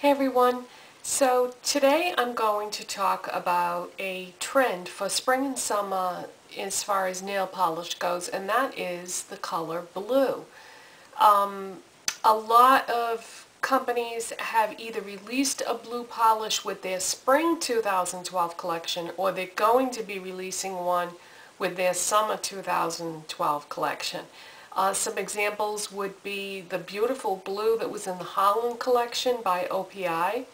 Hey everyone, so today I'm going to talk about a trend for spring and summer as far as nail polish goes, and that is the color blue. A lot of companies have either released a blue polish with their spring 2012 collection, or they're going to be releasing one with their summer 2012 collection. Some examples would be the beautiful blue that was in the Holland collection by OPI,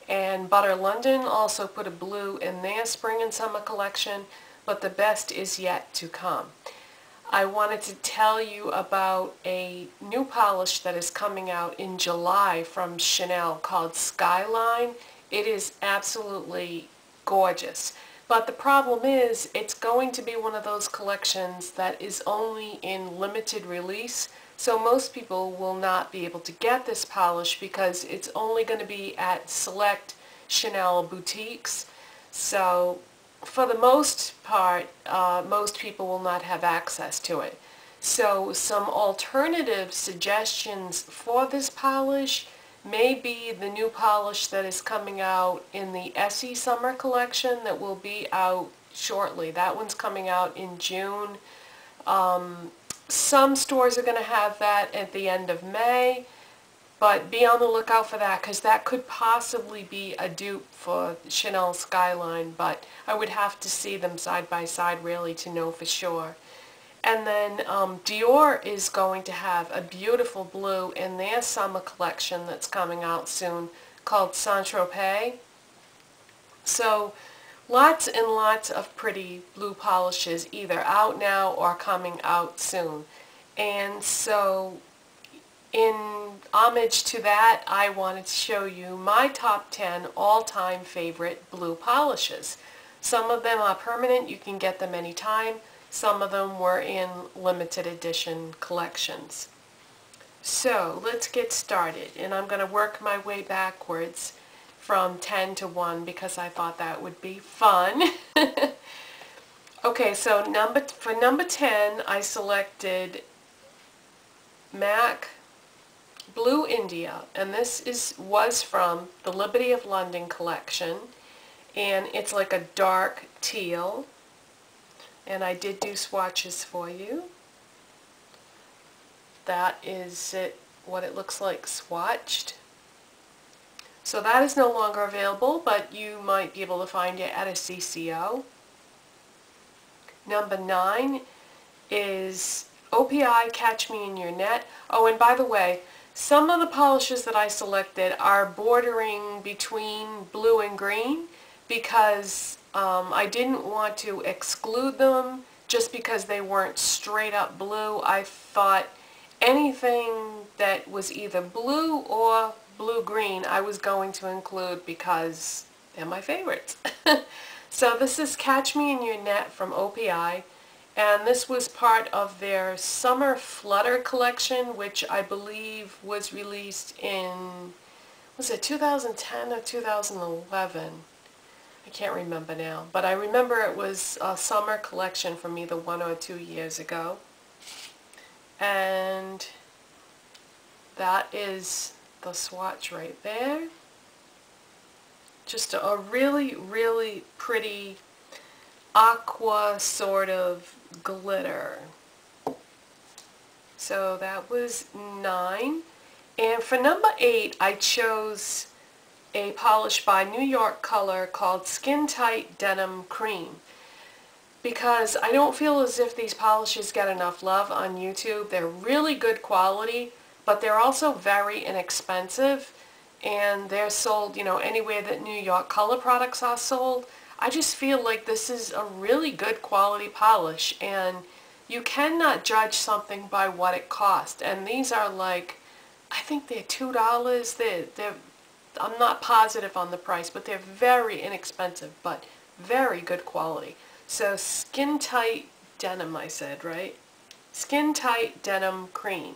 and Butter London also put a blue in their spring and summer collection, but the best is yet to come. I wanted to tell you about a new polish that is coming out in July from Chanel called Skyline. It is absolutely gorgeous. But the problem is, it's going to be one of those collections that is only in limited release, so most people will not be able to get this polish because it's only going to be at select Chanel boutiques. So for the most part, most people will not have access to it. So some alternative suggestions for this polish may be the new polish that is coming out in the Essie Summer collection that will be out shortly. That one's coming out in June. Some stores are going to have that at the end of May, but be on the lookout for that because that could possibly be a dupe for Chanel Skyline, but I would have to see them side by side really to know for sure. And then Dior is going to have a beautiful blue in their summer collection that's coming out soon called Saint-Tropez. So lots and lots of pretty blue polishes either out now or coming out soon. And so in homage to that, I wanted to show you my top 10 all-time favorite blue polishes. Some of them are permanent, you can get them anytime. Some of them were in limited edition collections. So let's get started, and I'm going to work my way backwards from 10 to 1 because I thought that would be fun. Okay, so for number 10 I selected MAC Blue India, and this was from the Liberty of London collection, and it's like a dark teal. And I did do swatches for you. That is what it looks like swatched. So that is no longer available, but you might be able to find it at a CCO. Number 9 is OPI Catch Me in Your Net. Oh, and by the way, some of the polishes that I selected are bordering between blue and green because I didn't want to exclude them just because they weren't straight up blue. I thought anything that was either blue or blue-green I was going to include because they're my favorites. So this is Catch Me in Your Net from OPI, and this was part of their Summer Flutter collection, which I believe was released in, was it 2010 or 2011? I can't remember now, but I remember it was a summer collection from either 1 or 2 years ago. And that is the swatch right there. Just a really, really pretty aqua sort of glitter. So that was 9. And for number 8, I chose a polish by New York Color called Skin Tight Denim Cream, because I don't feel as if these polishes get enough love on YouTube. They're really good quality, but they're also very inexpensive, and they're sold, you know, anywhere that New York Color products are sold. I just feel like this is a really good quality polish, and you cannot judge something by what it costs. And these are like, I think they're $2. They're I'm not positive on the price, but they're very inexpensive, but very good quality. So Skin Tight Denim, I said, right? Skin Tight Denim Cream.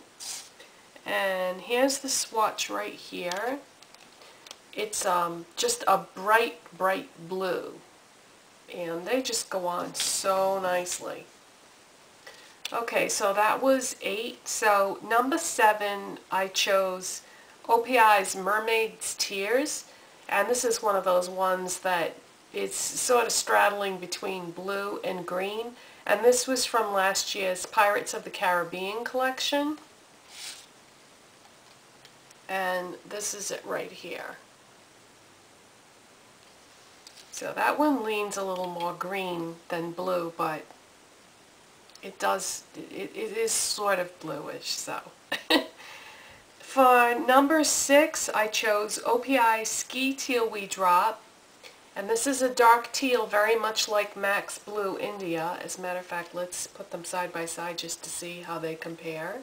And here's the swatch right here. It's just a bright, bright blue. And they just go on so nicely. Okay, so that was 8. So number 7, I chose OPI's Mermaid's Tears, and this is one of those ones that it's sort of straddling between blue and green, and this was from last year's Pirates of the Caribbean collection, and this is it right here. So that one leans a little more green than blue, but it is sort of bluish, so. For number 6, I chose OPI Ski Teal We Drop, and this is a dark teal, very much like MAC's Blue India. As a matter of fact, let's put them side by side just to see how they compare.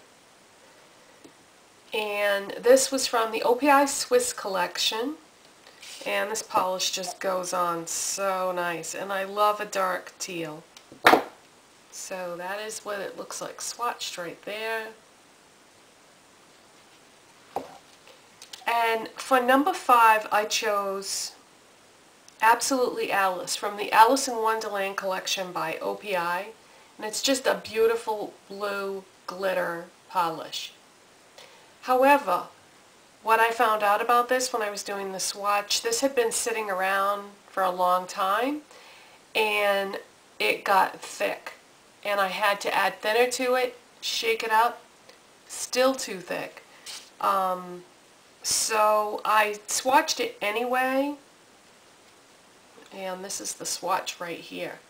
And this was from the OPI Swiss collection, and this polish just goes on so nice, and I love a dark teal. So that is what it looks like swatched right there. And for number 5, I chose Absolutely Alice from the Alice in Wonderland collection by OPI. And it's just a beautiful blue glitter polish. However, what I found out about this when I was doing the swatch, this had been sitting around for a long time and it got thick. And I had to add thinner to it, shake it up, still too thick. So I swatched it anyway, and this is the swatch right here.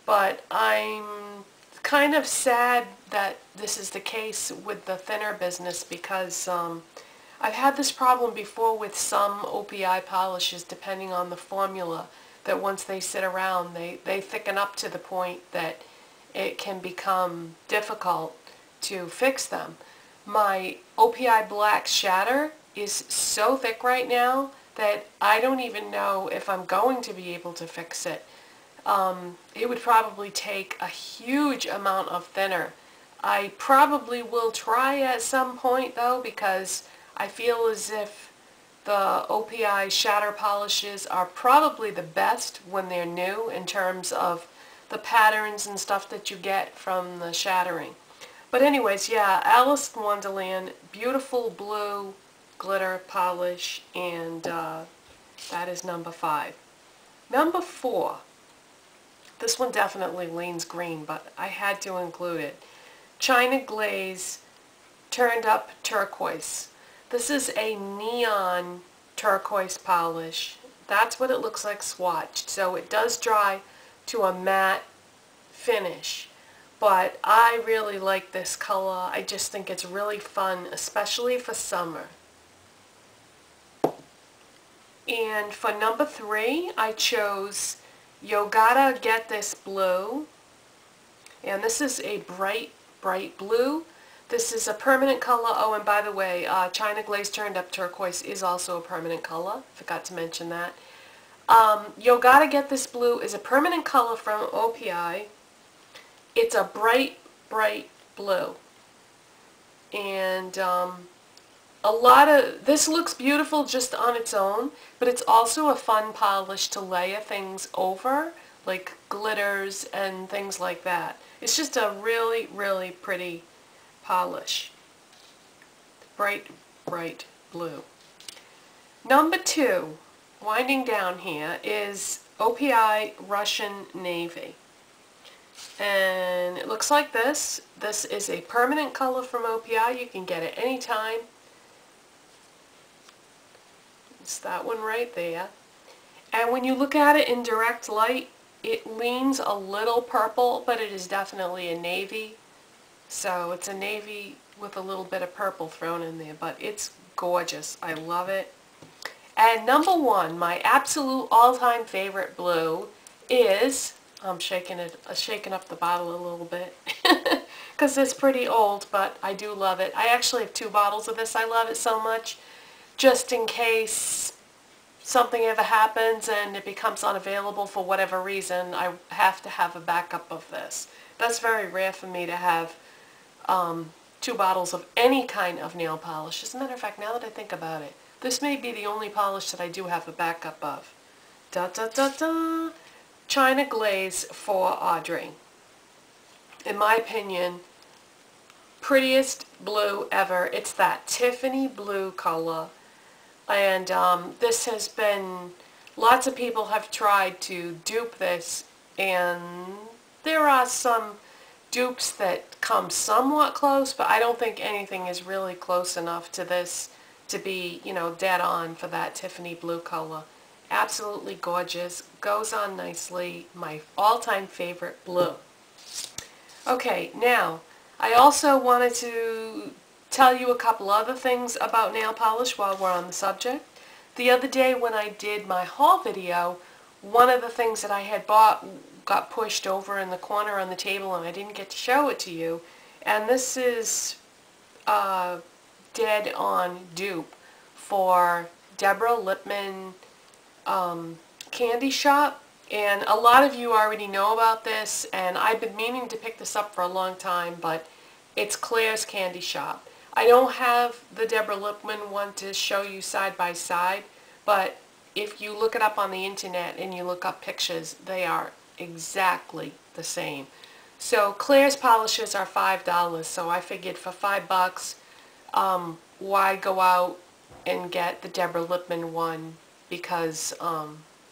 But I'm kind of sad that this is the case with the thinner business, because I've had this problem before with some OPI polishes, depending on the formula, that once they sit around, they thicken up to the point that it can become difficult to fix them. My OPI Black Shatter is so thick right now that I don't even know if I'm going to be able to fix it. It would probably take a huge amount of thinner. I probably will try at some point though, because I feel as if the OPI shatter polishes are probably the best when they're new in terms of the patterns and stuff that you get from the shattering. But anyways, yeah, Alice in Wonderland, beautiful blue glitter polish, and that is number 5. Number 4, this one definitely leans green, but I had to include it. China Glaze Turned Up Turquoise. This is a neon turquoise polish. That's what it looks like swatched. So it does dry to a matte finish. But I really like this color. I just think it's really fun, especially for summer. And for number 3, I chose You Gotta Get This Blue. And this is a bright, bright blue. This is a permanent color. Oh, and by the way, China Glaze Turned Up Turquoise is also a permanent color. Forgot to mention that. You Gotta Get This Blue is a permanent color from OPI. It's a bright, bright blue. And this looks beautiful just on its own, but it's also a fun polish to layer things over, like glitters and things like that. It's just a really, really pretty polish. Bright, bright blue. Number 2, winding down here, is OPI Russian Navy. And it looks like this. This is a permanent color from OPI. You can get it anytime. It's that one right there. And when you look at it in direct light, it leans a little purple, but it is definitely a navy. So it's a navy with a little bit of purple thrown in there, but it's gorgeous. I love it. And number 1, my absolute all-time favorite blue is, I'm shaking up the bottle a little bit because it's pretty old, but I do love it. I actually have 2 bottles of this. I love it so much, just in case something ever happens and it becomes unavailable for whatever reason. I have to have a backup of this. That's very rare for me to have 2 bottles of any kind of nail polish. As a matter of fact, now that I think about it, this may be the only polish that I do have a backup of. Da da da da. China Glaze for Audrey. In my opinion, prettiest blue ever. It's that Tiffany blue color. And this has been, lots of people have tried to dupe this, and there are some dupes that come somewhat close, but I don't think anything is really close enough to this to be, you know, dead on for that Tiffany blue color. Absolutely gorgeous. Goes on nicely. My all-time favorite blue. Okay, now, I also wanted to tell you a couple other things about nail polish while we're on the subject. The other day when I did my haul video, one of the things that I had bought got pushed over in the corner on the table and I didn't get to show it to you. And this is dead on dupe for Deborah Lippmann Candy Shop. And a lot of you already know about this, and I've been meaning to pick this up for a long time, but it's Claire's Candy Shop. I don't have the Deborah Lippmann one to show you side by side, but if you look it up on the internet and you look up pictures, they are exactly the same. So Claire's polishes are $5, so I figured for $5, why go out and get the Deborah Lippmann one, because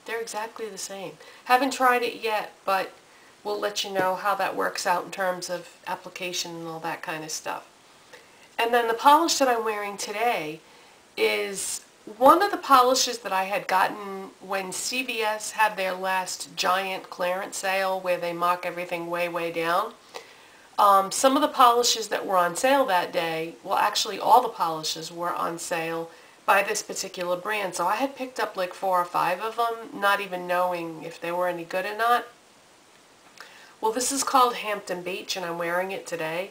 they're exactly the same. Haven't tried it yet, but we'll let you know how that works out in terms of application and all that kind of stuff. And then the polish that I'm wearing today is one of the polishes that I had gotten when CVS had their last giant clearance sale where they mark everything way, way down. Some of the polishes that were on sale that day, well actually all the polishes were on sale by this particular brand. So I had picked up like 4 or 5 of them, not even knowing if they were any good or not. Well, this is called Hampton Beach and I'm wearing it today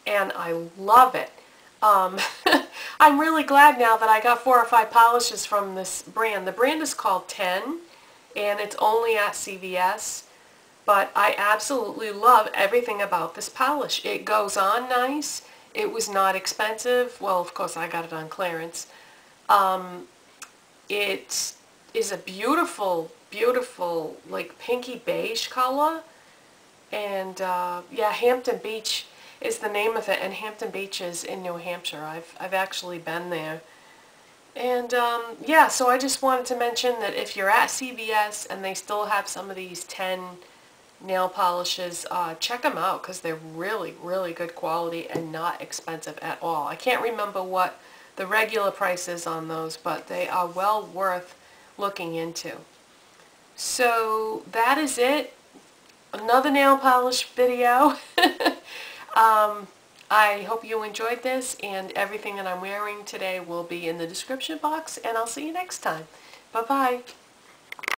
and I love it. I'm really glad now that I got 4 or 5 polishes from this brand. The brand is called 10 and it's only at CVS, but I absolutely love everything about this polish. It goes on nice. It was not expensive. Well, of course I got it on clearance. It is a beautiful, beautiful, like pinky beige color. And yeah, Hampton Beach is the name of it, and Hampton Beach is in New Hampshire. I've actually been there. And yeah, so I just wanted to mention that if you're at CVS and they still have some of these 10 nail polishes, check them out because they're really, really good quality and not expensive at all. I can't remember what the regular price is on those, but they are well worth looking into. So that is it. Another nail polish video. I hope you enjoyed this, and everything that I'm wearing today will be in the description box, and I'll see you next time. Bye-bye.